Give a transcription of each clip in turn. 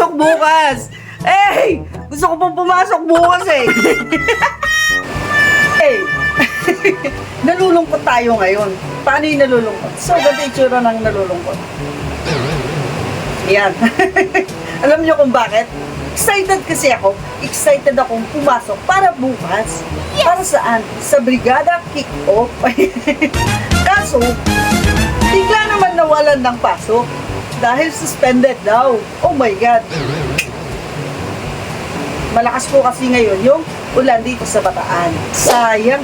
pumasok bukas. Eh, gusto ko pong pumasok bukas eh. Eh, nalulungkot tayo ngayon. Paano yung nalulungkot? So, ganda itsura ng nalulungkot. Yan. Alam niyo kung bakit? Excited kasi ako. Excited akong pumasok para bukas. Para saan? Sa Brigada Kick-Off. Kaso, bigla naman nawalan ng pasok. Dahil suspended daw. Oh my God. Malakas po kasi ngayon yung ulan dito sa Bataan. Sayang.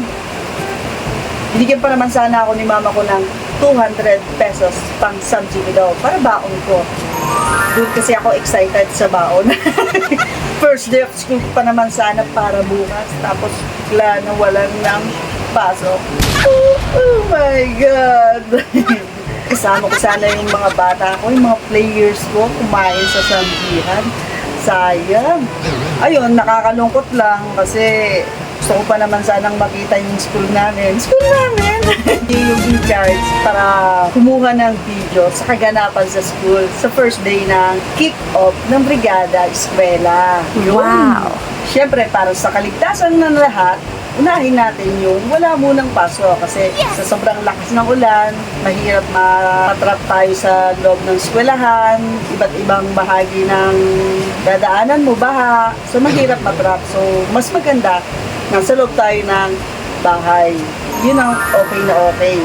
Binigyan pa naman sana ako ni mama ko ng 200 pesos pang subsidy daw para baon ko. Doon kasi ako excited sa baon. First day of school pa naman sana para bukas. Tapos bigla na walang ng pasok. Oh my God! Kasama ko sana yung mga bata ko, yung mga players ko, kumain sa sambihan. Sayang. Ayun, nakakalungkot lang kasi gusto ko pa naman sanang makita yung school namin. School namin! Yung in charge para kumuha ng video sa kaganapan sa school sa first day ng kick-off ng Brigada Eskwela. Yun. Wow! Siyempre, para sa kaligtasan ng lahat, unahin natin yung wala munang paso kasi sa sobrang lakas ng ulan, mahirap matrap tayo sa loob ng eskwelahan, iba't ibang bahagi ng dadaanan mo, baha, so mahirap matrap. So, mas maganda nasa loob tayo ng bahay. Yun ang okay na okay.